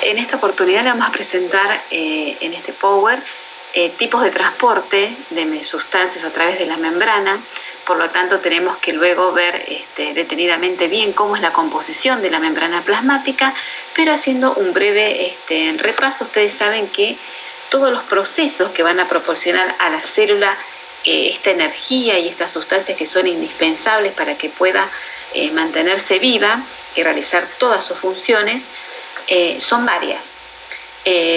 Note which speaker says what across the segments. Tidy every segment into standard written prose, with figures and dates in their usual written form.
Speaker 1: En esta oportunidad le vamos a presentar en este Power tipos de transporte de sustancias a través de la membrana. Por lo tanto, tenemos que luego ver detenidamente bien cómo es la composición de la membrana plasmática, pero haciendo un breve repaso. Ustedes saben que todos los procesos que van a proporcionar a la célula esta energía y estas sustancias que son indispensables para que pueda mantenerse viva y realizar todas sus funciones, son varias.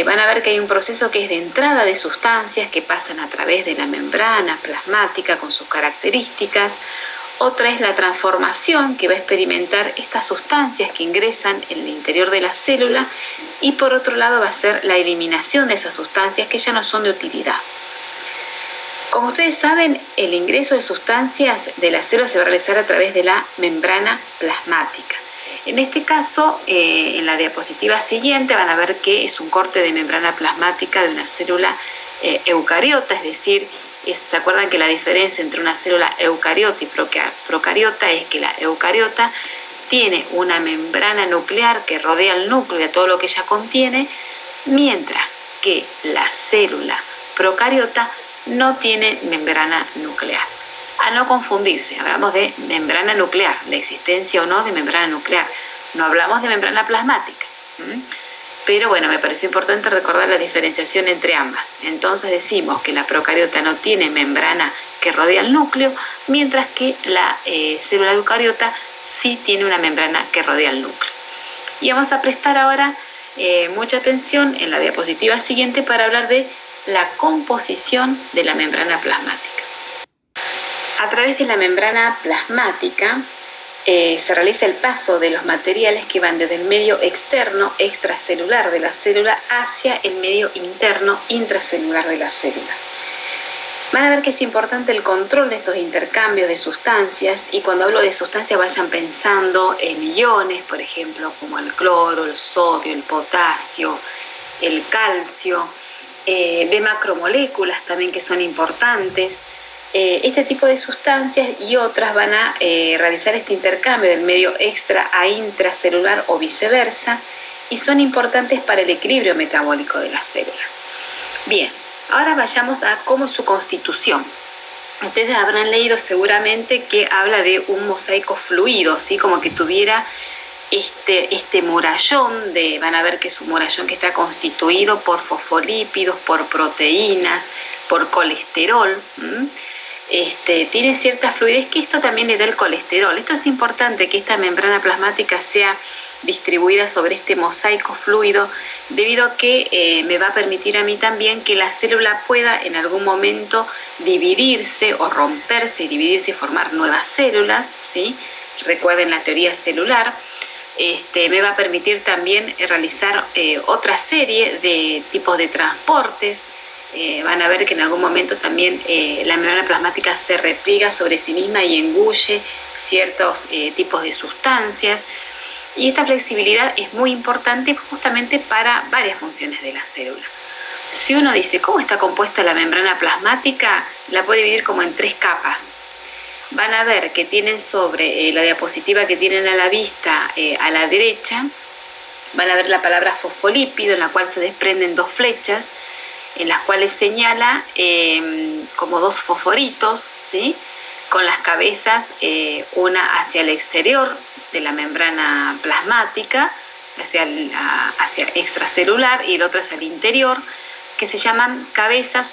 Speaker 1: Van a ver que hay un proceso que es de entrada de sustancias que pasan a través de la membrana plasmática con sus características. Otra es la transformación, que va a experimentar estas sustancias que ingresan en el interior de la célula, y por otro lado va a ser la eliminación de esas sustancias que ya no son de utilidad. Como ustedes saben, el ingreso de sustancias de la célula se va a realizar a través de la membrana plasmática. En este caso, en la diapositiva siguiente van a ver que es un corte de membrana plasmática de una célula eucariota, es decir, ¿se acuerdan que la diferencia entre una célula eucariota y procariota es que la eucariota tiene una membrana nuclear que rodea el núcleo y a todo lo que ella contiene, mientras que la célula procariota no tiene membrana nuclear? A no confundirse, hablamos de membrana nuclear, la existencia o no de membrana nuclear, no hablamos de membrana plasmática. Pero bueno, me pareció importante recordar la diferenciación entre ambas. Entonces decimos que la procariota no tiene membrana que rodea el núcleo, mientras que la célula eucariota sí tiene una membrana que rodea el núcleo. Y vamos a prestar ahora mucha atención en la diapositiva siguiente para hablar de la composición de la membrana plasmática. A través de la membrana plasmática se realiza el paso de los materiales que van desde el medio externo extracelular de la célula hacia el medio interno intracelular de la célula. Van a ver que es importante el control de estos intercambios de sustancias, y cuando hablo de sustancias vayan pensando en iones, por ejemplo, como el cloro, el sodio, el potasio, el calcio, de macromoléculas también que son importantes. Este tipo de sustancias y otras van a realizar este intercambio del medio extra a intracelular o viceversa, y son importantes para el equilibrio metabólico de la célula. Bien, ahora vayamos a cómo es su constitución. Ustedes habrán leído seguramente que habla de un mosaico fluido, ¿sí? Como que tuviera este murallón, van a ver que es un murallón que está constituido por fosfolípidos, por proteínas, por colesterol. Tiene cierta fluidez, que esto también le da el colesterol. Esto es importante, que esta membrana plasmática sea distribuida sobre este mosaico fluido, debido a que me va a permitir a mí también que la célula pueda en algún momento dividirse o romperse, dividirse y formar nuevas células, ¿sí? Recuerden la teoría celular. Me va a permitir también realizar otra serie de tipos de transportes. Van a ver que en algún momento también la membrana plasmática se repliega sobre sí misma y engulle ciertos tipos de sustancias. Y esta flexibilidad es muy importante justamente para varias funciones de la célula. Si uno dice cómo está compuesta la membrana plasmática, la puede dividir como en 3 capas. Van a ver que tienen sobre la diapositiva que tienen a la vista a la derecha, van a ver la palabra fosfolípido, en la cual se desprenden 2 flechas, en las cuales señala como 2 fosforitos, ¿sí? Con las cabezas, una hacia el exterior de la membrana plasmática, hacia extracelular, y el otro hacia el interior, que se llaman cabezas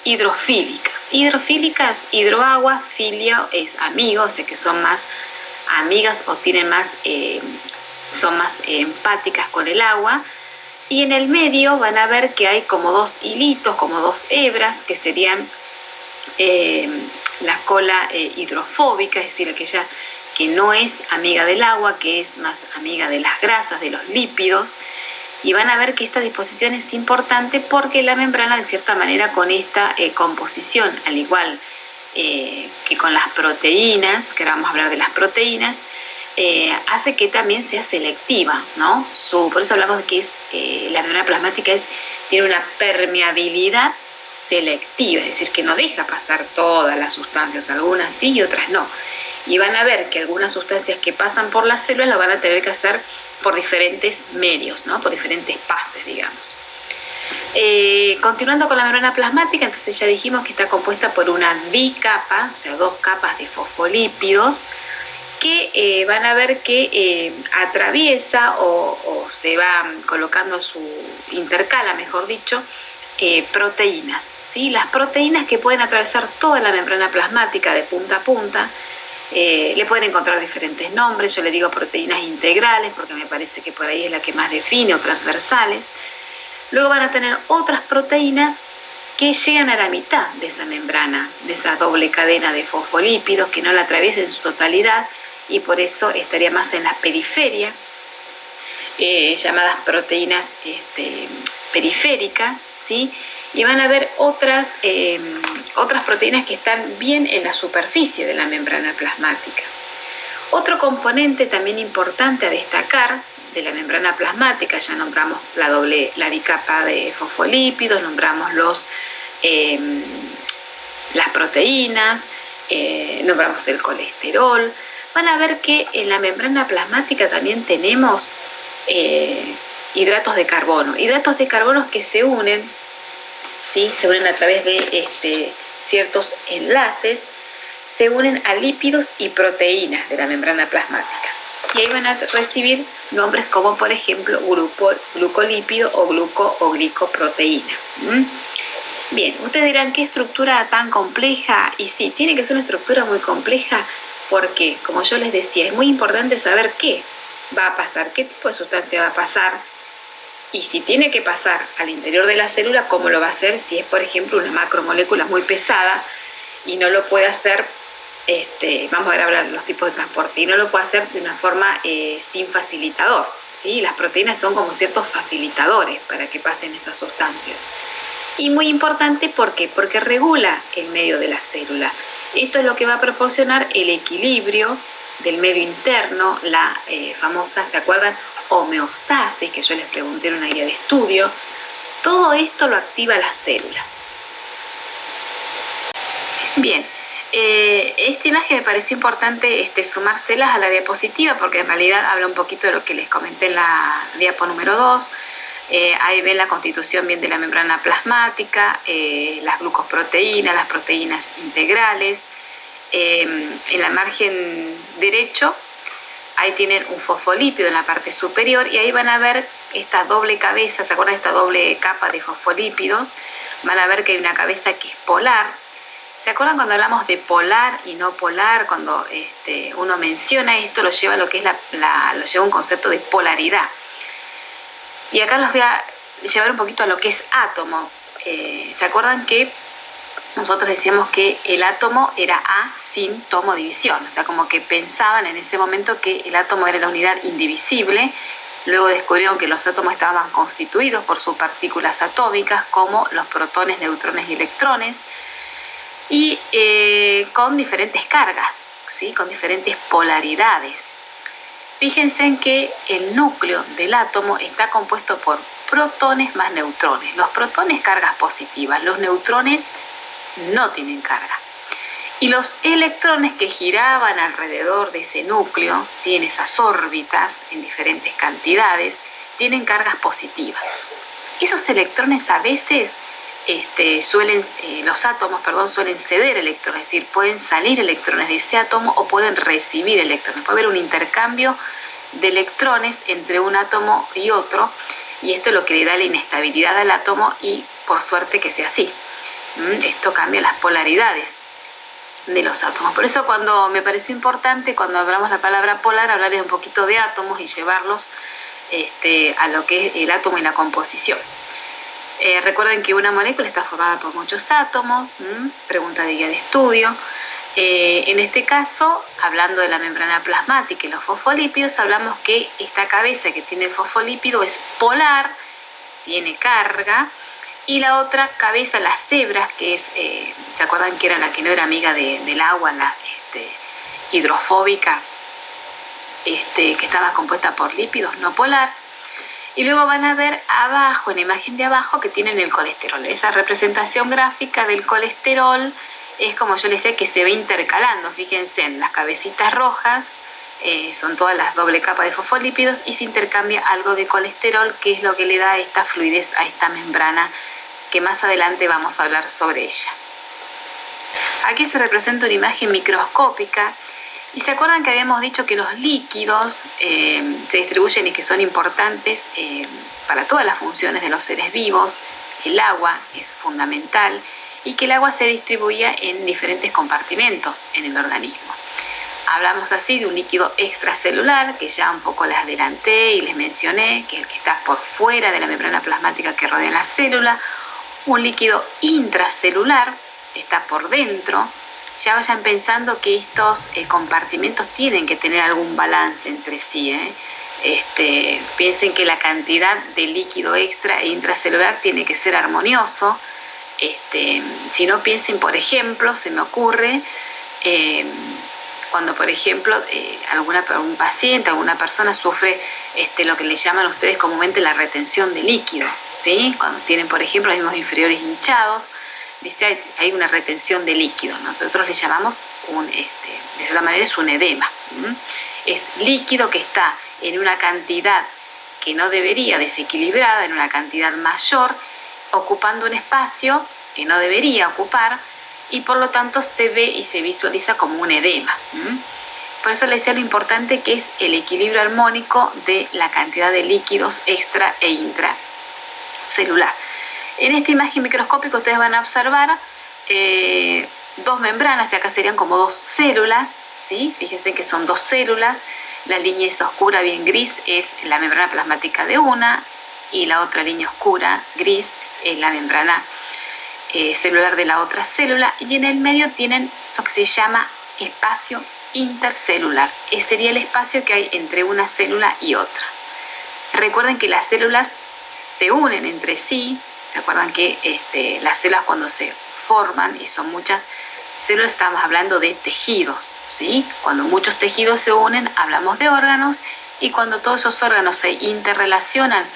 Speaker 1: hidrofílicas. Hidrofílicas, hidroagua, filio es amigo, o sea que son más amigas o tienen más, son más empáticas con el agua. Y en el medio van a ver que hay como 2 hilitos, como 2 hebras, que serían la cola hidrofóbica, es decir, aquella que no es amiga del agua, que es más amiga de las grasas, de los lípidos. Y van a ver que esta disposición es importante porque la membrana, de cierta manera, con esta composición, al igual que con las proteínas, que ahora vamos a hablar de las proteínas, hace que también sea selectiva, ¿no? Por eso hablamos de que la membrana plasmática tiene una permeabilidad selectiva, es decir, que no deja pasar todas las sustancias, algunas sí y otras no. Y van a ver que algunas sustancias que pasan por las células las van a tener que hacer por diferentes medios, ¿no? Por diferentes pases, digamos. Continuando con la membrana plasmática, entonces ya dijimos que está compuesta por una bicapa, o sea, 2 capas de fosfolípidos, que van a ver que atraviesa o se va colocando intercala, mejor dicho, proteínas. ¿Sí? Las proteínas que pueden atravesar toda la membrana plasmática de punta a punta, le pueden encontrar diferentes nombres. Yo le digo proteínas integrales porque me parece que por ahí es la que más define, o transversales. Luego van a tener otras proteínas que llegan a la mitad de esa membrana, de esa doble cadena de fosfolípidos, que no la atraviesan en su totalidad y por eso estaría más en la periferia, llamadas proteínas periféricas, ¿sí? Y van a haber otras proteínas que están bien en la superficie de la membrana plasmática. Otro componente también importante a destacar de la membrana plasmática, ya nombramos la bicapa de fosfolípidos, nombramos las proteínas, nombramos el colesterol. Van a ver que en la membrana plasmática también tenemos hidratos de carbono que se unen, ¿sí? Se unen a través de ciertos enlaces, se unen a lípidos y proteínas de la membrana plasmática. Y ahí van a recibir nombres como, por ejemplo, glucolípido o gluco o glicoproteína. Bien, ustedes dirán, ¿qué estructura tan compleja? Y sí, tiene que ser una estructura muy compleja porque, como yo les decía, es muy importante saber qué va a pasar, qué tipo de sustancia va a pasar, y si tiene que pasar al interior de la célula, cómo lo va a hacer si es, por ejemplo, una macromolécula muy pesada y no lo puede hacer. Vamos a ver ahora los tipos de transporte, y no lo puede hacer de una forma sin facilitador, ¿sí? Las proteínas son como ciertos facilitadores para que pasen esas sustancias. Y muy importante, ¿por qué? Porque regula el medio de la célula. Esto es lo que va a proporcionar el equilibrio del medio interno, la famosa, ¿se acuerdan? Homeostasis, que yo les pregunté en una guía de estudio. Todo esto lo activa la célula. Bien. Esta imagen me pareció importante sumárselas a la diapositiva porque en realidad habla un poquito de lo que les comenté en la diapo número 2. Ahí ven la constitución bien de la membrana plasmática, las glucoproteínas, las proteínas integrales. En la margen derecho, ahí tienen un fosfolípido en la parte superior y ahí van a ver esta doble cabeza, ¿se acuerdan de esta doble capa de fosfolípidos? Van a ver que hay una cabeza que es polar. ¿Se acuerdan cuando hablamos de polar y no polar? Cuando uno menciona esto, lo lleva a lo que es lo lleva un concepto de polaridad. Y acá los voy a llevar un poquito a lo que es átomo. ¿Se acuerdan que nosotros decíamos que el átomo era A sin tomodivisión? O sea, como que pensaban en ese momento que el átomo era la unidad indivisible. Luego descubrieron que los átomos estaban constituidos por subpartículas atómicas como los protones, neutrones y electrones, y con diferentes cargas, ¿sí? Con diferentes polaridades. Fíjense en que el núcleo del átomo está compuesto por protones más neutrones. Los protones, cargas positivas, los neutrones no tienen carga. Y los electrones que giraban alrededor de ese núcleo, ¿sí? En esas órbitas, en diferentes cantidades, tienen cargas positivas. Esos electrones a veces los átomos suelen ceder electrones, es decir, pueden salir electrones de ese átomo o pueden recibir electrones. Puede haber un intercambio de electrones entre un átomo y otro, y esto es lo que le da la inestabilidad al átomo, y por suerte que sea así. Esto cambia las polaridades de los átomos. Por eso cuando me pareció importante, cuando hablamos la palabra polar, hablarles un poquito de átomos y llevarlos a lo que es el átomo y la composición. Recuerden que una molécula está formada por muchos átomos, pregunta de guía de estudio. En este caso, hablando de la membrana plasmática y los fosfolípidos, hablamos que esta cabeza que tiene el fosfolípido es polar, tiene carga, y la otra cabeza, las hebras, que es, ¿se acuerdan que era la que no era amiga del agua, la hidrofóbica, que estaba compuesta por lípidos, no polar? Y luego van a ver abajo, en la imagen de abajo, que tienen el colesterol. Esa representación gráfica del colesterol es como yo les decía, que se ve intercalando. Fíjense en las cabecitas rojas, son todas las doble capa de fosfolípidos, y se intercambia algo de colesterol, que es lo que le da esta fluidez a esta membrana, que más adelante vamos a hablar sobre ella. Aquí se representa una imagen microscópica, y se acuerdan que habíamos dicho que los líquidos se distribuyen y que son importantes para todas las funciones de los seres vivos. El agua es fundamental, y que el agua se distribuía en diferentes compartimentos en el organismo. Hablamos así de un líquido extracelular, que ya un poco les adelanté y les mencioné, que es el que está por fuera de la membrana plasmática que rodea la célula. Un líquido intracelular, está por dentro. Ya vayan pensando que estos compartimentos tienen que tener algún balance entre sí. Piensen que la cantidad de líquido extra e intracelular tiene que ser armonioso. Si no, piensen, por ejemplo, se me ocurre, cuando por ejemplo un paciente, alguna persona sufre lo que le llaman ustedes comúnmente la retención de líquidos, ¿sí? Cuando tienen, por ejemplo, los mismos inferiores hinchados, ¿viste? Hay una retención de líquidos. Nosotros le llamamos de cierta manera es un edema. Es líquido que está en una cantidad que no debería, desequilibrada, en una cantidad mayor, ocupando un espacio que no debería ocupar, y por lo tanto se ve y se visualiza como un edema. Por eso les decía lo importante que es el equilibrio armónico de la cantidad de líquidos extra e intracelular. En esta imagen microscópica ustedes van a observar dos membranas, que acá serían como dos células, ¿sí? Fíjense que son dos células. La línea esa oscura bien gris es la membrana plasmática de una, y la otra línea oscura gris es la membrana celular de la otra célula, y en el medio tienen lo que se llama espacio intercelular. Ese sería el espacio que hay entre una célula y otra. Recuerden que las células se unen entre sí. Recuerdan que las células, cuando se forman, y son muchas células, estamos hablando de tejidos, ¿sí? Cuando muchos tejidos se unen, hablamos de órganos, y cuando todos esos órganos se interrelacionan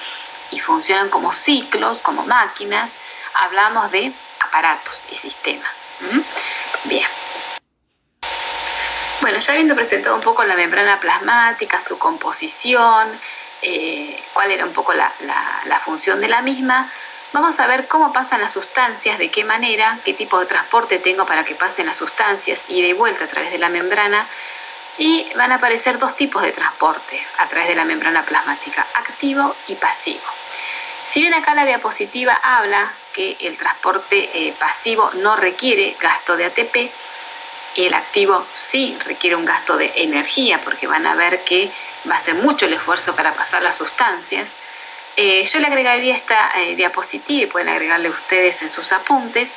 Speaker 1: y funcionan como ciclos, como máquinas, hablamos de aparatos y sistemas. Bien. Bueno, ya habiendo presentado un poco la membrana plasmática, su composición, cuál era un poco la función de la misma, vamos a ver cómo pasan las sustancias, de qué manera, qué tipo de transporte tengo para que pasen las sustancias, ida y vuelta a través de la membrana. Y van a aparecer dos tipos de transporte a través de la membrana plasmática, activo y pasivo. Si bien acá la diapositiva habla que el transporte pasivo no requiere gasto de ATP, y el activo sí requiere un gasto de energía, porque van a ver que va a ser mucho el esfuerzo para pasar las sustancias, yo le agregaría esta diapositiva, y pueden agregarle ustedes en sus apuntes,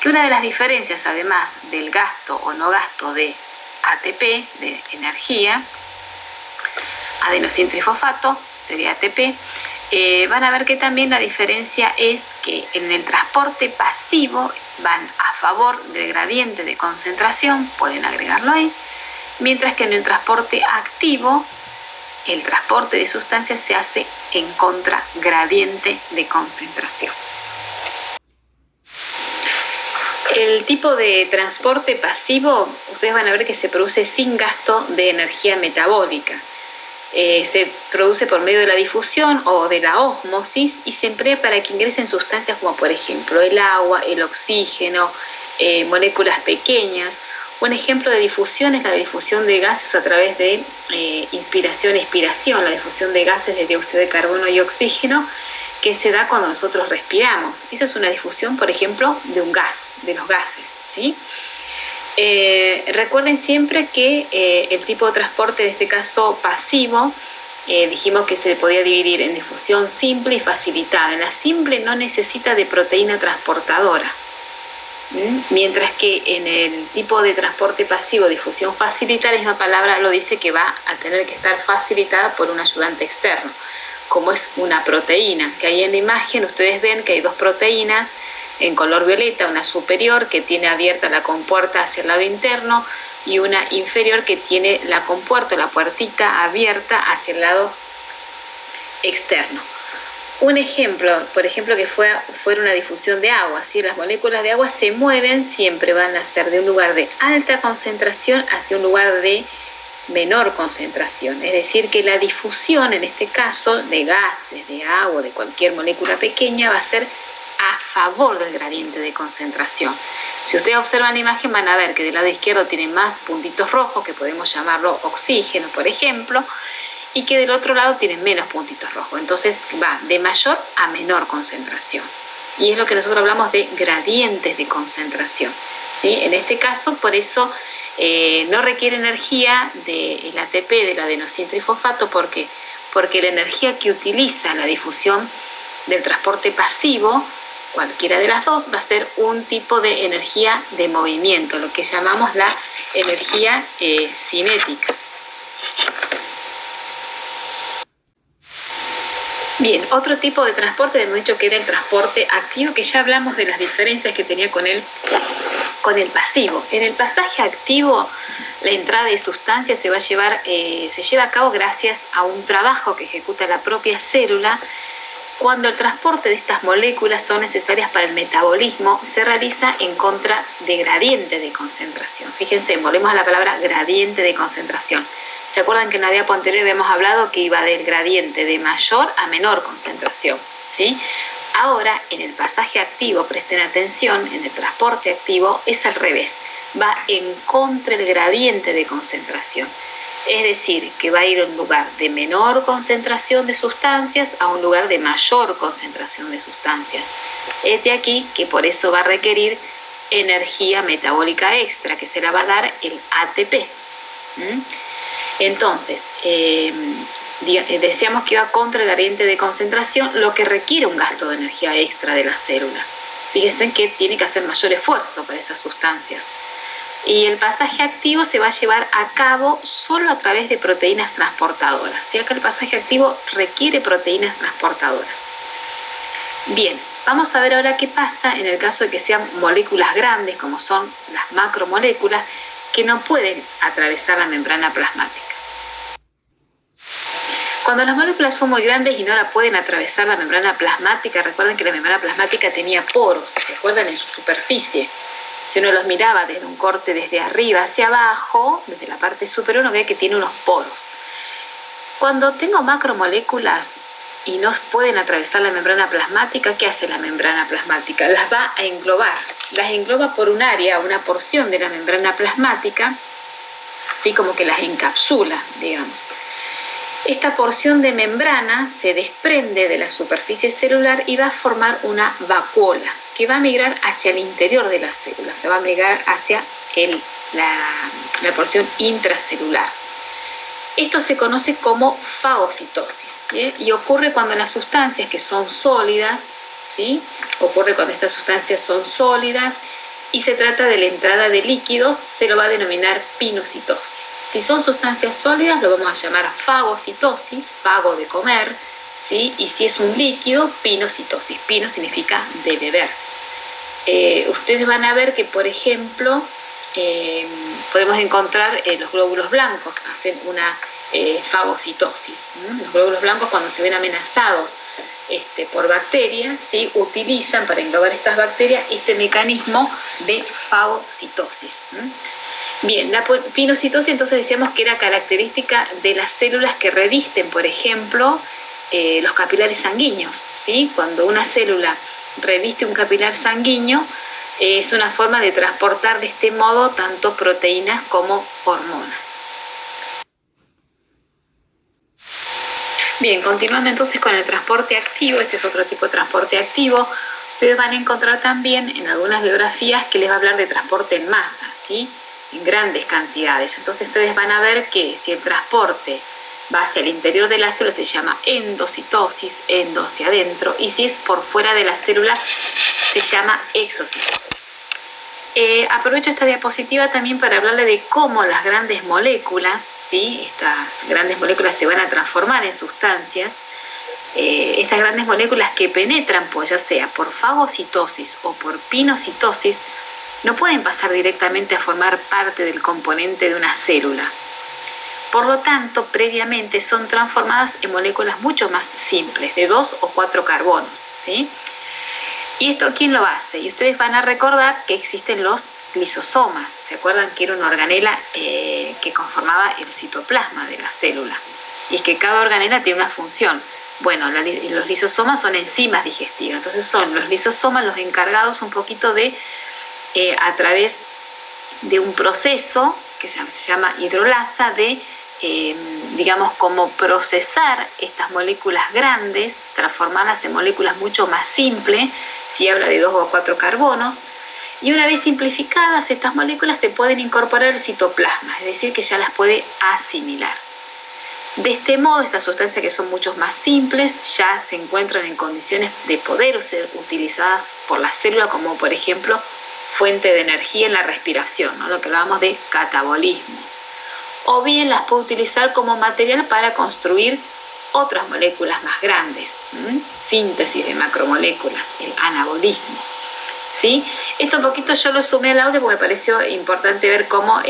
Speaker 1: que una de las diferencias, además del gasto o no gasto de ATP, de energía, adenosintrifosfato, sería ATP, van a ver que también la diferencia es que en el transporte pasivo van a favor del gradiente de concentración, pueden agregarlo ahí, mientras que en el transporte activo, el transporte de sustancias se hace en contra gradiente de concentración. El tipo de transporte pasivo, ustedes van a ver que se produce sin gasto de energía metabólica. Se produce por medio de la difusión o de la ósmosis, y se emplea para que ingresen sustancias como por ejemplo el agua, el oxígeno, moléculas pequeñas. Un ejemplo de difusión es la difusión de gases a través de inspiración-expiración, la difusión de gases de dióxido de carbono y oxígeno, que se da cuando nosotros respiramos. Esa es una difusión, por ejemplo, de un gas, de los gases, ¿sí? Recuerden siempre que el tipo de transporte, en este caso pasivo, dijimos que se podía dividir en difusión simple y facilitada. La simple no necesita de proteína transportadora, mientras que en el tipo de transporte pasivo, difusión facilitada, la misma palabra lo dice, que va a tener que estar facilitada por un ayudante externo, como es una proteína, que ahí en la imagen ustedes ven que hay dos proteínas en color violeta, una superior que tiene abierta la compuerta hacia el lado interno, y una inferior que tiene la compuerta, la puertita abierta hacia el lado externo. Un ejemplo, por ejemplo, que fuera una difusión de agua, ¿sí? Las moléculas de agua se mueven, siempre van a ser de un lugar de alta concentración hacia un lugar de menor concentración, es decir, que la difusión en este caso de gases, de agua, de cualquier molécula pequeña va a ser a favor del gradiente de concentración. Si ustedes observan la imagen van a ver que del lado izquierdo tiene más puntitos rojos, que podemos llamarlo oxígeno, por ejemplo, y que del otro lado tiene menos puntitos rojos. Entonces va de mayor a menor concentración. Y es lo que nosotros hablamos de gradientes de concentración, ¿sí? En este caso, por eso no requiere energía del ATP, del adenosintrifosfato, porque la energía que utiliza la difusión del transporte pasivo, cualquiera de las dos, va a ser un tipo de energía de movimiento, lo que llamamos la energía cinética. Bien, otro tipo de transporte, hemos dicho que era el transporte activo, que ya hablamos de las diferencias que tenía con el pasivo. En el pasaje activo, la entrada de sustancias se lleva a cabo gracias a un trabajo que ejecuta la propia célula. Cuando el transporte de estas moléculas son necesarias para el metabolismo, se realiza en contra de gradiente de concentración. Fíjense, volvemos a la palabra gradiente de concentración. ¿Se acuerdan que en la diapo anterior habíamos hablado que iba del gradiente de mayor a menor concentración? ¿Sí? Ahora, en el pasaje activo, presten atención, en el transporte activo es al revés. Va en contra del gradiente de concentración. Es decir, que va a ir a un lugar de menor concentración de sustancias a un lugar de mayor concentración de sustancias. Es de aquí que por eso va a requerir energía metabólica extra, que se la va a dar el ATP. Entonces, decíamos que iba contra el gradiente de concentración, lo que requiere un gasto de energía extra de la célula. Fíjense que tiene que hacer mayor esfuerzo para esas sustancias. Y el pasaje activo se va a llevar a cabo solo a través de proteínas transportadoras. O sea que el pasaje activo requiere proteínas transportadoras. Bien, vamos a ver ahora qué pasa en el caso de que sean moléculas grandes, como son las macromoléculas, que no pueden atravesar la membrana plasmática. Cuando las moléculas son muy grandes y no la pueden atravesar la membrana plasmática, recuerden que la membrana plasmática tenía poros, ¿se acuerdan? En su superficie. Si uno los miraba desde un corte desde arriba hacia abajo, desde la parte superior, uno ve que tiene unos poros. Cuando tengo macromoléculas y no pueden atravesar la membrana plasmática, ¿qué hace la membrana plasmática? Las va a englobar. Las engloba por un área, una porción de la membrana plasmática, así como que las encapsula, digamos. Esta porción de membrana se desprende de la superficie celular y va a formar una vacuola que va a migrar hacia el interior de la célula, se va a migrar hacia la porción intracelular. Esto se conoce como fagocitosis, ¿sí? Y ocurre cuando las sustancias que son sólidas, ¿sí? Ocurre cuando estas sustancias son sólidas y se trata de la entrada de líquidos, se lo va a denominar pinocitosis. Si son sustancias sólidas lo vamos a llamar fagocitosis, fago de comer, ¿sí? Y si es un líquido, pinocitosis. Pino significa de beber. Ustedes van a ver que, por ejemplo, podemos encontrar los glóbulos blancos, hacen una fagocitosis. Los glóbulos blancos, cuando se ven amenazados por bacterias, ¿sí? Utilizan para englobar estas bacterias este mecanismo de fagocitosis. Bien, la pinocitosis entonces decíamos que era característica de las células que revisten, por ejemplo, los capilares sanguíneos, ¿sí? Cuando una célula reviste un capilar sanguíneo, es una forma de transportar de este modo tanto proteínas como hormonas. Bien, continuando entonces con el transporte activo, este es otro tipo de transporte activo. Ustedes van a encontrar también en algunas biografías que les va a hablar de transporte en masa, ¿sí? En grandes cantidades. Entonces ustedes van a ver que si el transporte va hacia el interior de la célula se llama endocitosis, endo hacia adentro, y si es por fuera de la célula se llama exocitosis. Aprovecho esta diapositiva también para hablarle de cómo las grandes moléculas, ¿sí? Estas grandes moléculas se van a transformar en sustancias. Estas grandes moléculas que penetran, pues ya sea por fagocitosis o por pinocitosis, no pueden pasar directamente a formar parte del componente de una célula. Por lo tanto, previamente son transformadas en moléculas mucho más simples, de 2 o 4 carbonos, ¿sí? ¿Y esto quién lo hace? Y ustedes van a recordar que existen los lisosomas. ¿Se acuerdan que era una organela que conformaba el citoplasma de la célula? Y es que cada organela tiene una función. Bueno, los lisosomas son enzimas digestivas, entonces son los lisosomas los encargados un poquito de, a través de un proceso que se llama hidrolasa, de, digamos, como procesar estas moléculas grandes, transformarlas en moléculas mucho más simples, si habla de 2 o 4 carbonos, y una vez simplificadas estas moléculas se pueden incorporar al citoplasma, es decir, que ya las puede asimilar. De este modo, estas sustancias que son mucho más simples ya se encuentran en condiciones de poder ser utilizadas por la célula como, por ejemplo, fuente de energía en la respiración, ¿no? Lo que hablábamos de catabolismo. O bien las puede utilizar como material para construir otras moléculas más grandes, síntesis de macromoléculas, el anabolismo. ¿Sí? Esto un poquito yo lo sumé al audio porque me pareció importante ver cómo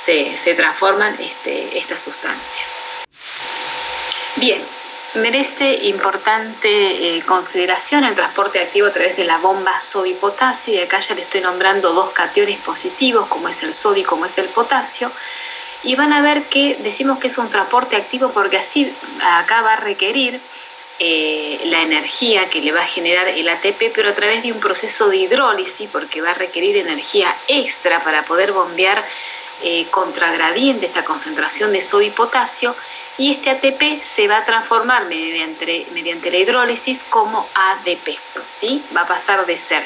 Speaker 1: se transforman estas sustancias. Bien, merece importante consideración el transporte activo a través de la bomba sodio-potasio, y acá ya le estoy nombrando 2 cationes positivos, como es el sodio y como es el potasio, y van a ver que decimos que es un transporte activo porque así acá va a requerir la energía que le va a generar el ATP, pero a través de un proceso de hidrólisis, porque va a requerir energía extra para poder bombear contragradiente esta concentración de sodio y potasio, y este ATP se va a transformar mediante la hidrólisis como ADP, ¿sí? Va a pasar de ser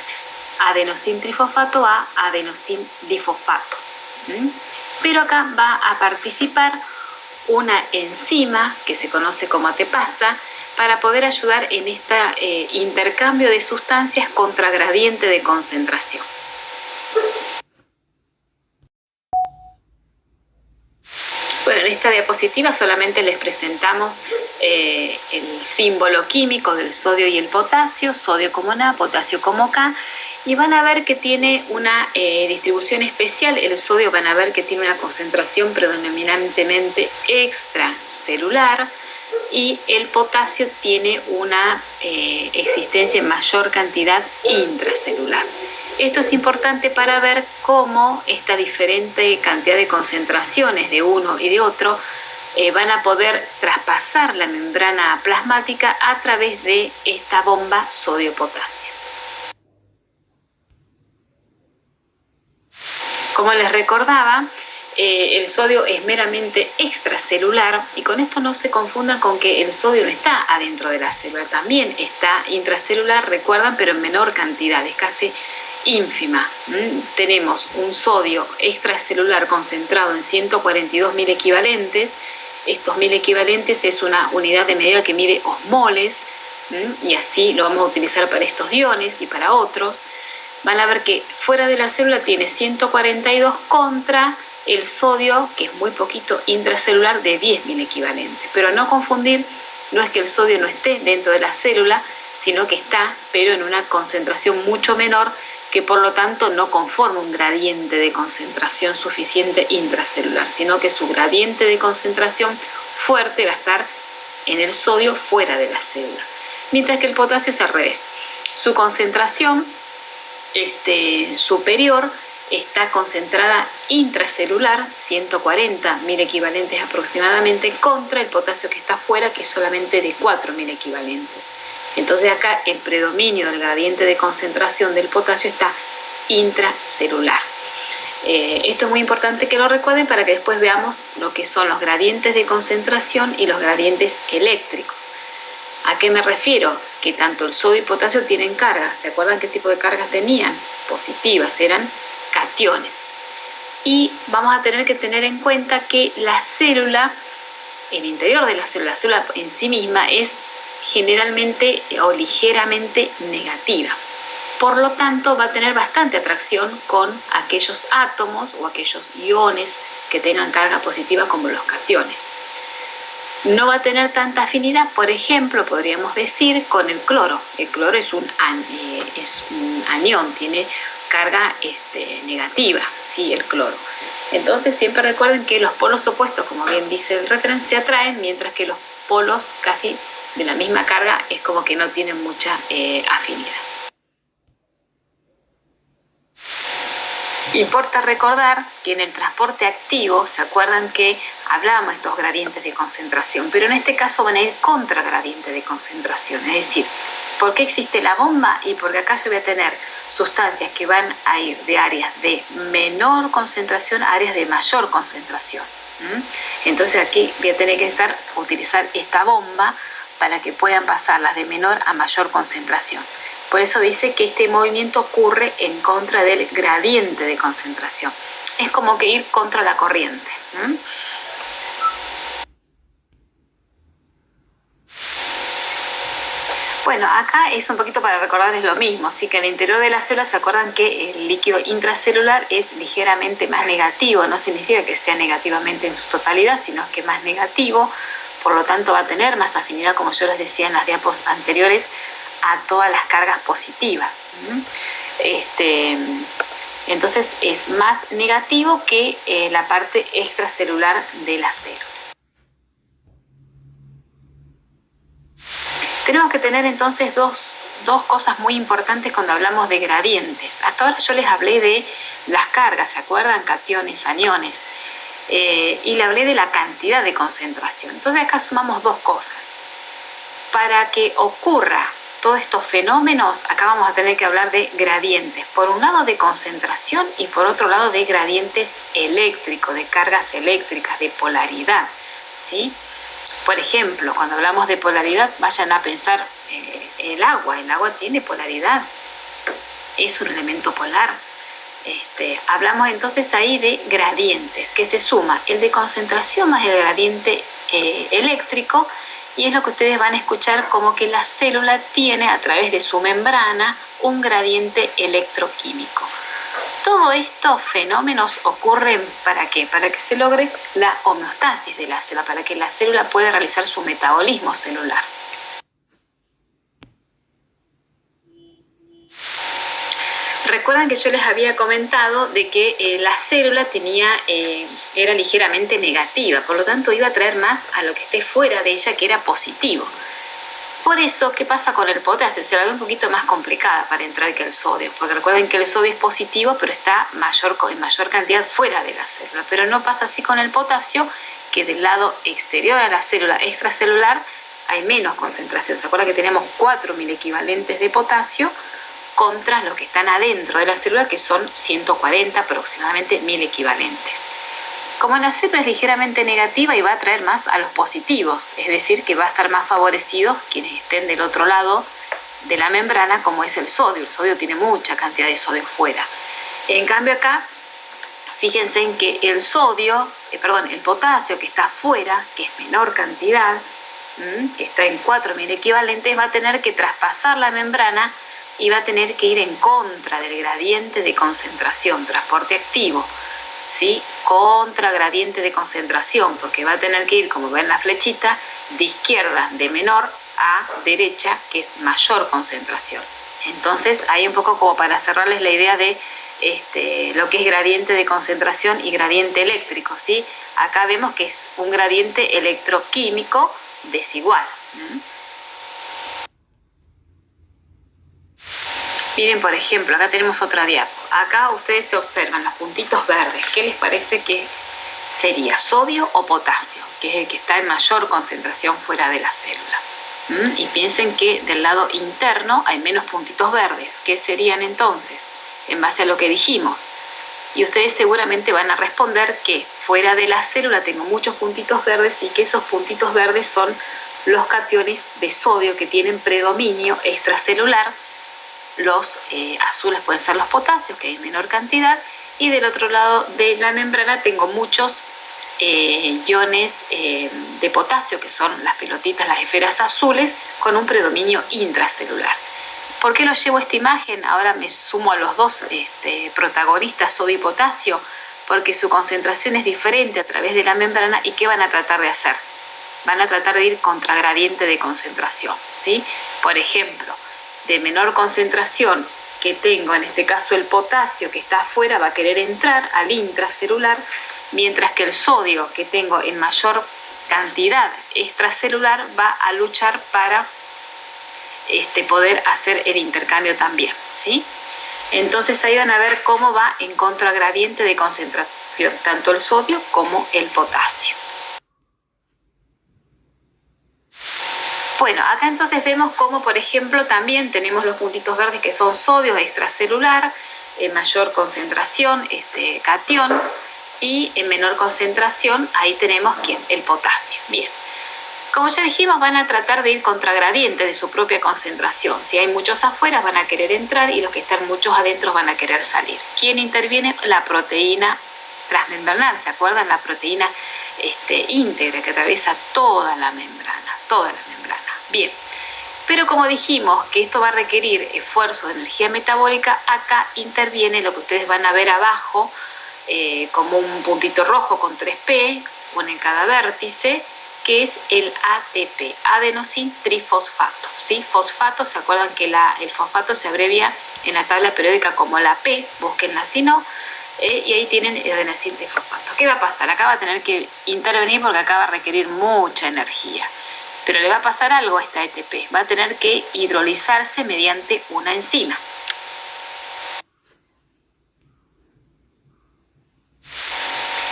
Speaker 1: adenosin trifosfato a adenosin difosfato. Pero acá va a participar una enzima que se conoce como ATPasa para poder ayudar en este intercambio de sustancias contra gradiente de concentración. Bueno, en esta diapositiva solamente les presentamos el símbolo químico del sodio y el potasio, sodio como Na, potasio como K, y van a ver que tiene una distribución especial. El sodio van a ver que tiene una concentración predominantemente extracelular, y el potasio tiene una existencia en mayor cantidad intracelular. Esto es importante para ver cómo esta diferente cantidad de concentraciones de uno y de otro van a poder traspasar la membrana plasmática a través de esta bomba sodio-potasio. Como les recordaba, el sodio es meramente extracelular, y con esto no se confundan con que el sodio no está adentro de la célula, también está intracelular, recuerdan, pero en menor cantidad, es casi ínfima. Tenemos un sodio extracelular concentrado en 142 mil equivalentes. Estos 1000 equivalentes es una unidad de medida que mide osmoles, y así lo vamos a utilizar para estos iones y para otros. Van a ver que fuera de la célula tiene 142 contra el sodio, que es muy poquito, intracelular, de 10.000 equivalentes. Pero no confundir, no es que el sodio no esté dentro de la célula, sino que está, pero en una concentración mucho menor, que por lo tanto no conforma un gradiente de concentración suficiente intracelular, sino que su gradiente de concentración fuerte va a estar en el sodio fuera de la célula. Mientras que el potasio es al revés. Su concentración superior está concentrada intracelular, 140.000 equivalentes aproximadamente, contra el potasio que está afuera, que es solamente de 4.000 equivalentes. Entonces acá el predominio del gradiente de concentración del potasio está intracelular. Esto es muy importante que lo recuerden para que después veamos lo que son los gradientes de concentración y los gradientes eléctricos. ¿A qué me refiero? Que tanto el sodio y el potasio tienen cargas. ¿Se acuerdan qué tipo de cargas tenían? Positivas, eran cationes. Y vamos a tener que tener en cuenta que la célula, el interior de la célula en sí misma, es generalmente o ligeramente negativa. Por lo tanto, va a tener bastante atracción con aquellos átomos o aquellos iones que tengan carga positiva como los cationes. No va a tener tanta afinidad, por ejemplo, podríamos decir, con el cloro. El cloro es un anión, tiene carga negativa, ¿sí? El cloro. Entonces siempre recuerden que los polos opuestos, como bien dice el referente, se atraen, mientras que los polos casi de la misma carga es como que no tienen mucha afinidad. Importa recordar que en el transporte activo, ¿se acuerdan que hablábamos de estos gradientes de concentración? Pero en este caso van a ir contra gradiente de concentración, es decir, ¿por qué existe la bomba? Y porque acá yo voy a tener sustancias que van a ir de áreas de menor concentración a áreas de mayor concentración. Entonces aquí voy a tener que utilizar esta bomba para que puedan pasar las de menor a mayor concentración. Por eso dice que este movimiento ocurre en contra del gradiente de concentración. Es como que ir contra la corriente. Bueno, acá es un poquito para recordarles lo mismo, así que al interior de la célula se acuerdan que el líquido intracelular es ligeramente más negativo, no significa que sea negativamente en su totalidad, sino que es más negativo, por lo tanto va a tener más afinidad, como yo les decía en las diapos anteriores, a todas las cargas positivas. Entonces es más negativo que la parte extracelular de la célula. Tenemos que tener entonces dos cosas muy importantes cuando hablamos de gradientes. Hasta ahora yo les hablé de las cargas, ¿se acuerdan? Cationes, aniones. Y le hablé de la cantidad de concentración. Entonces acá sumamos dos cosas. Para que ocurra todos estos fenómenos, acá vamos a tener que hablar de gradientes. Por un lado de concentración y por otro lado de gradientes eléctricos, de cargas eléctricas, de polaridad, ¿sí? Por ejemplo, cuando hablamos de polaridad, vayan a pensar el agua. El agua tiene polaridad, es un elemento polar. Hablamos entonces ahí de gradientes, que se suma el de concentración más el gradiente eléctrico, y es lo que ustedes van a escuchar como que la célula tiene a través de su membrana un gradiente electroquímico. Todos estos fenómenos ocurren ¿para qué? Para que se logre la homeostasis de la célula, para que la célula pueda realizar su metabolismo celular. Recuerdan que yo les había comentado de que la célula era ligeramente negativa, por lo tanto iba a traer más a lo que esté fuera de ella, que era positivo. Por eso, ¿qué pasa con el potasio? Se la ve un poquito más complicada para entrar que el sodio, porque recuerden que el sodio es positivo, pero está en mayor cantidad fuera de la célula. Pero no pasa así con el potasio, que del lado exterior a la célula extracelular hay menos concentración. ¿Se acuerdan que tenemos 4.000 equivalentes de potasio contra los que están adentro de la célula, que son 140 aproximadamente 1.000 equivalentes? Como la célula es ligeramente negativa y va a atraer más a los positivos, es decir, que va a estar más favorecidos quienes estén del otro lado de la membrana, como es el sodio. El sodio tiene mucha cantidad de sodio fuera. En cambio acá, fíjense en que el potasio que está afuera, que es menor cantidad, que está en 4.000 equivalentes, va a tener que traspasar la membrana y va a tener que ir en contra del gradiente de concentración, transporte activo, ¿sí? Contra gradiente de concentración, porque va a tener que ir, como ven la flechita, de izquierda, de menor, a derecha, que es mayor concentración. Entonces, hay un poco como para cerrarles la idea de lo que es gradiente de concentración y gradiente eléctrico, ¿sí? Acá vemos que es un gradiente electroquímico desigual. Miren, por ejemplo, acá tenemos otra diapo. Acá ustedes se observan los puntitos verdes. ¿Qué les parece que sería? ¿Sodio o potasio? Que es el que está en mayor concentración fuera de la célula. Y piensen que del lado interno hay menos puntitos verdes. ¿Qué serían entonces? En base a lo que dijimos. Y ustedes seguramente van a responder que fuera de la célula tengo muchos puntitos verdes y que esos puntitos verdes son los cationes de sodio que tienen predominio extracelular. Los azules pueden ser los potasios, que hay menor cantidad, y del otro lado de la membrana tengo muchos iones de potasio, que son las pelotitas, las esferas azules, con un predominio intracelular. ¿Por qué los llevo a esta imagen? Ahora me sumo a los dos protagonistas, sodio y potasio, porque su concentración es diferente a través de la membrana. ¿Y qué van a tratar de hacer? Van a tratar de ir contra gradiente de concentración, ¿sí? Por ejemplo, de menor concentración que tengo, en este caso el potasio que está afuera, va a querer entrar al intracelular, mientras que el sodio que tengo en mayor cantidad extracelular va a luchar para poder hacer el intercambio también, ¿sí? Entonces ahí van a ver cómo va en contragradiente de concentración, tanto el sodio como el potasio. Bueno, acá entonces vemos cómo, por ejemplo, también tenemos los puntitos verdes que son sodio extracelular, en mayor concentración, catión, y en menor concentración, ahí tenemos ¿quién? El potasio. Bien. Como ya dijimos, van a tratar de ir contragradiente de su propia concentración. Si hay muchos afuera, van a querer entrar y los que están muchos adentro van a querer salir. ¿Quién interviene? La proteína transmembranal. ¿Se acuerdan? La proteína íntegra que atraviesa toda la membrana. Bien. Pero como dijimos que esto va a requerir esfuerzo de energía metabólica, acá interviene lo que ustedes van a ver abajo, como un puntito rojo con 3P, uno en cada vértice, que es el ATP, adenosin trifosfato. ¿Sí? Fosfato, ¿se acuerdan que el fosfato se abrevia en la tabla periódica como la P? Búsquenla si no. Y ahí tienen el adenosin trifosfato. ¿Qué va a pasar? Acá va a tener que intervenir porque acá va a requerir mucha energía. Pero le va a pasar algo a esta ATP. Va a tener que hidrolizarse mediante una enzima.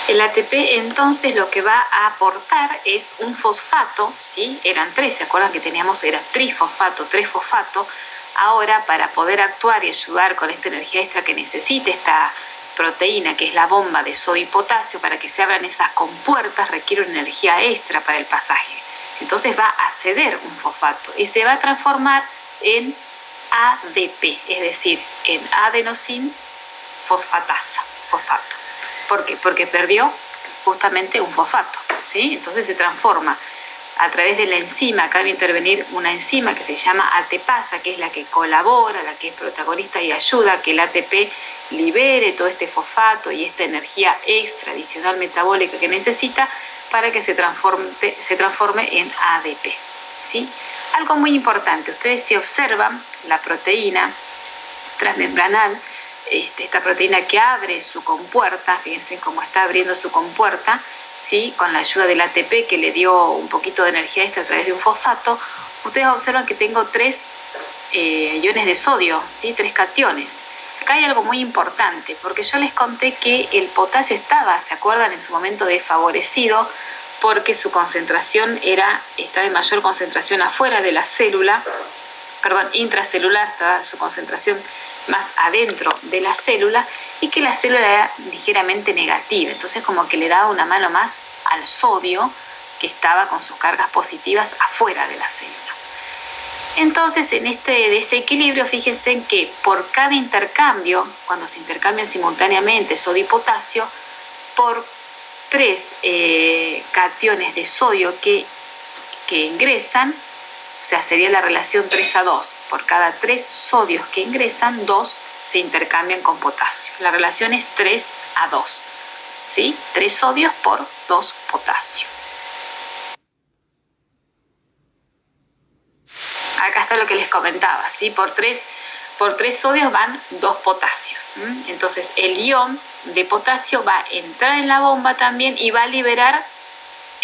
Speaker 1: El ATP entonces lo que va a aportar es un fosfato, ¿sí? Eran tres, ¿se acuerdan que teníamos? Era trifosfato, tres fosfato. Ahora, para poder actuar y ayudar con esta energía extra que necesita esta proteína, que es la bomba de sodio y potasio, para que se abran esas compuertas, requiere una energía extra para el pasaje. Entonces va a ceder un fosfato y se va a transformar en ADP, es decir, en adenosin fosfato. ¿Por qué? Porque perdió justamente un fosfato, ¿sí? Entonces se transforma a través de la enzima. Acá debe intervenir una enzima que se llama ATPasa, que es la que colabora, la que es protagonista y ayuda a que el ATP libere todo este fosfato y esta energía extra adicional metabólica que necesita para que se transforme en ADP, ¿sí? Algo muy importante, ustedes si observan la proteína transmembranal, esta proteína que abre su compuerta, fíjense cómo está abriendo su compuerta, ¿sí? Con la ayuda del ATP que le dio un poquito de energía extra a través de un fosfato, ustedes observan que tengo tres iones de sodio, ¿sí? Tres cationes. Acá hay algo muy importante, porque yo les conté que el potasio estaba, ¿se acuerdan? En su momento desfavorecido, porque su concentración estaba en mayor concentración afuera de la célula, intracelular, estaba su concentración más adentro de la célula, y que la célula era ligeramente negativa, entonces como que le daba una mano más al sodio que estaba con sus cargas positivas afuera de la célula. Entonces en este desequilibrio, fíjense en que por cada intercambio, cuando se intercambian simultáneamente sodio y potasio, por tres cationes de sodio que ingresan, o sea, sería la relación 3:2. Por cada 3 sodios que ingresan, 2 se intercambian con potasio. La relación es 3:2. ¿Sí? 3 sodios por 2 potasio. Acá está lo que les comentaba, ¿sí? Por 3 sodios van 2 potasios. Entonces, el ion de potasio va a entrar en la bomba también y va a liberar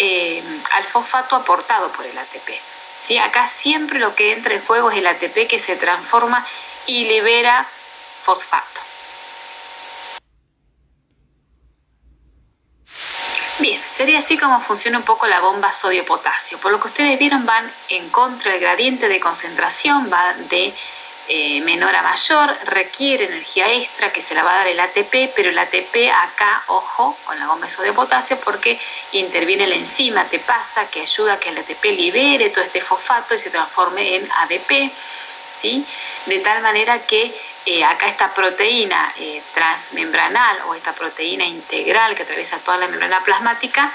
Speaker 1: al fosfato aportado por el ATP. ¿Sí? Acá siempre lo que entra en juego es el ATP que se transforma y libera fosfato. Bien, sería así como funciona un poco la bomba sodio-potasio. Por lo que ustedes vieron, van en contra del gradiente de concentración, va de menor a mayor, requiere energía extra que se la va a dar el ATP, pero el ATP acá, ojo, con la bomba de sodio-potasio, porque interviene la enzima ATPasa que ayuda a que el ATP libere todo este fosfato y se transforme en ADP, ¿sí? De tal manera que acá esta proteína transmembranal o esta proteína integral que atraviesa toda la membrana plasmática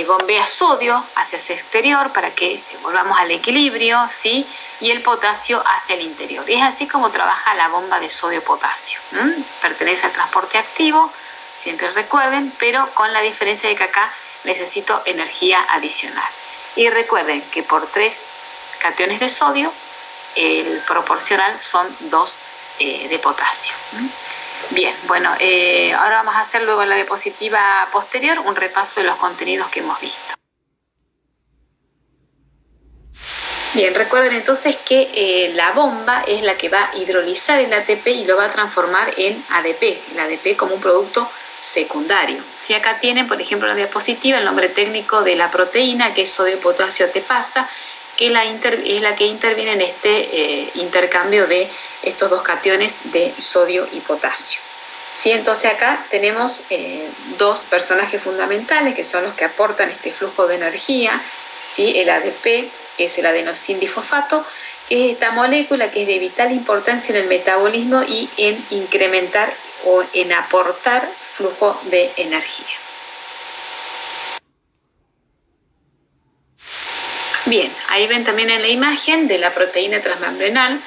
Speaker 1: bombea sodio hacia el exterior para que volvamos al equilibrio, ¿sí? Y el potasio hacia el interior. Y es así como trabaja la bomba de sodio-potasio. Pertenece al transporte activo, siempre recuerden, pero con la diferencia de que acá necesito energía adicional. Y recuerden que por 3 cationes de sodio, el proporcional son 2 de potasio. Bien, bueno, ahora vamos a hacer luego en la diapositiva posterior un repaso de los contenidos que hemos visto. Bien, recuerden entonces que la bomba es la que va a hidrolizar el ATP y lo va a transformar en ADP, el ADP como un producto secundario. Si acá tienen, por ejemplo, en la diapositiva el nombre técnico de la proteína, que es sodio-potasio ATPasa, que es la que interviene en este intercambio de estos dos cationes de sodio y potasio. ¿Sí? Entonces acá tenemos dos personajes fundamentales que son los que aportan este flujo de energía, ¿sí? El ADP, que es el adenosindifosfato, que es esta molécula que es de vital importancia en el metabolismo y en incrementar o en aportar flujo de energía. Bien, ahí ven también en la imagen de la proteína transmembranal,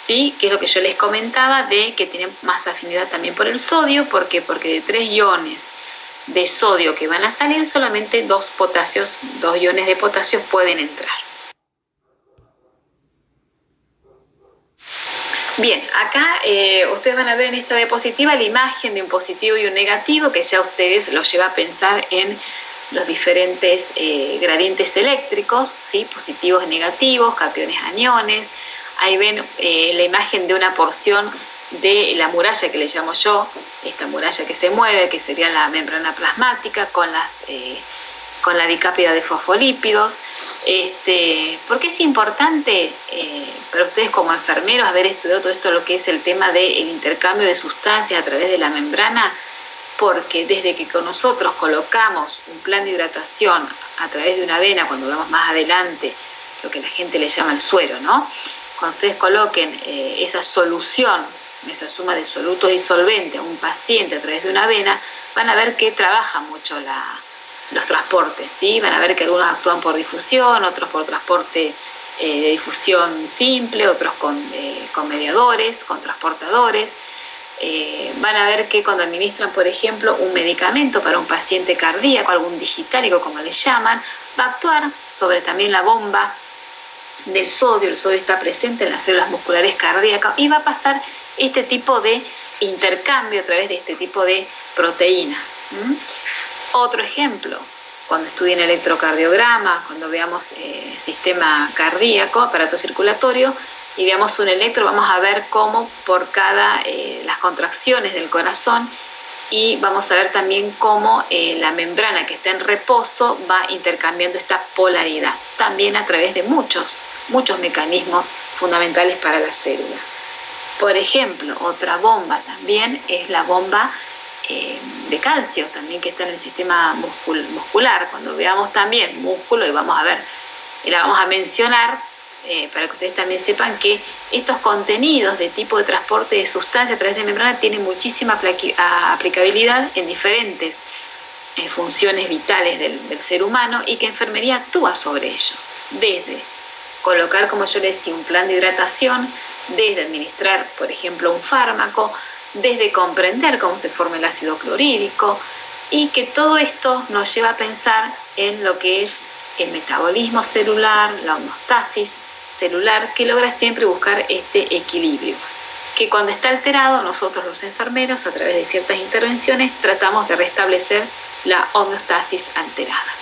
Speaker 1: ¿sí? Que es lo que yo les comentaba, de que tiene más afinidad también por el sodio. ¿Por qué? Porque de 3 iones de sodio que van a salir, solamente 2 iones de potasio pueden entrar. Bien, acá ustedes van a ver en esta diapositiva la imagen de un positivo y un negativo, que ya ustedes los lleva a pensar en los diferentes gradientes eléctricos, ¿sí? Positivos y negativos, cationes, aniones. Ahí ven la imagen de una porción de la muralla que le llamo yo, esta muralla que se mueve, que sería la membrana plasmática con la dicápida de fosfolípidos. ¿Por qué es importante para ustedes como enfermeros haber estudiado todo esto, lo que es el tema del intercambio de sustancias a través de la membrana? Porque desde que con nosotros colocamos un plan de hidratación a través de una vena, cuando vamos más adelante, lo que la gente le llama el suero, ¿no? Cuando ustedes coloquen esa solución, esa suma de solutos y solventes a un paciente a través de una vena, van a ver que trabaja mucho los transportes, ¿sí? Van a ver que algunos actúan por difusión, otros por transporte de difusión simple, otros con mediadores, con transportadores. Van a ver que cuando administran, por ejemplo, un medicamento para un paciente cardíaco, algún digitálico como le llaman, va a actuar sobre también la bomba del sodio. El sodio está presente en las células musculares cardíacas y va a pasar este tipo de intercambio a través de este tipo de proteínas. Otro ejemplo, cuando estudien electrocardiograma, cuando veamos sistema cardíaco, aparato circulatorio, y veamos un electro, vamos a ver cómo por cada las contracciones del corazón, y vamos a ver también cómo la membrana que está en reposo va intercambiando esta polaridad, también a través de muchos mecanismos fundamentales para la célula. Por ejemplo, otra bomba también es la bomba de calcio, también que está en el sistema muscular. Cuando veamos también músculo, y vamos a ver, la vamos a mencionar, para que ustedes también sepan que estos contenidos de tipo de transporte de sustancia a través de membrana tienen muchísima aplicabilidad en diferentes funciones vitales del ser humano, y que enfermería actúa sobre ellos, desde colocar, como yo les decía, un plan de hidratación, desde administrar, por ejemplo, un fármaco, desde comprender cómo se forma el ácido clorhídrico, y que todo esto nos lleva a pensar en lo que es el metabolismo celular, la homeostasis celular, que logra siempre buscar este equilibrio, que cuando está alterado, nosotros los enfermeros, a través de ciertas intervenciones, tratamos de restablecer la homeostasis alterada.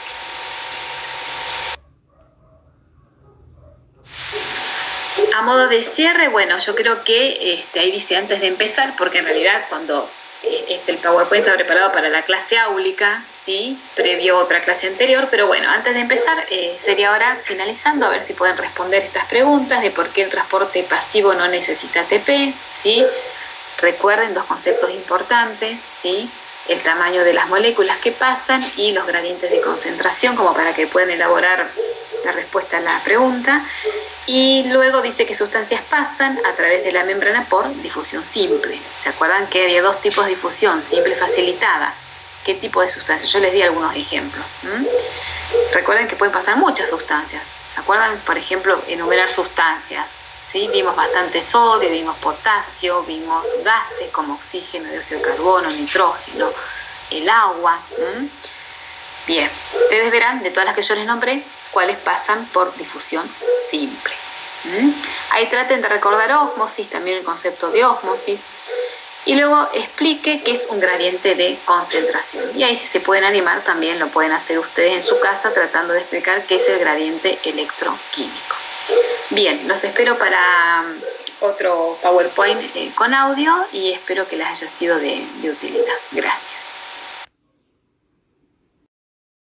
Speaker 1: A modo de cierre, bueno, yo creo que ahí dice antes de empezar, porque en realidad cuando el PowerPoint está preparado para la clase áulica, ¿sí? Previo a otra clase anterior, pero bueno, antes de empezar, sería ahora finalizando, a ver si pueden responder estas preguntas de por qué el transporte pasivo no necesita ATP, ¿sí? Recuerden dos conceptos importantes, ¿sí? El tamaño de las moléculas que pasan y los gradientes de concentración, como para que puedan elaborar la respuesta a la pregunta. Y luego dice que sustancias pasan a través de la membrana por difusión simple. ¿Se acuerdan que había dos tipos de difusión, simple y facilitada? ¿Qué tipo de sustancias? Yo les di algunos ejemplos. Recuerden que pueden pasar muchas sustancias. ¿Se acuerdan, por ejemplo, enumerar sustancias? ¿Sí? Vimos bastante sodio, vimos potasio, vimos gases como oxígeno, dióxido de carbono, nitrógeno, el agua. Bien, ustedes verán de todas las que yo les nombré cuáles pasan por difusión simple. Ahí traten de recordar ósmosis, también el concepto de ósmosis, y luego explique qué es un gradiente de concentración. Y ahí, si se pueden animar, también lo pueden hacer ustedes en su casa tratando de explicar qué es el gradiente electroquímico. Bien, los espero para otro PowerPoint con audio y espero que les haya sido de utilidad. Gracias.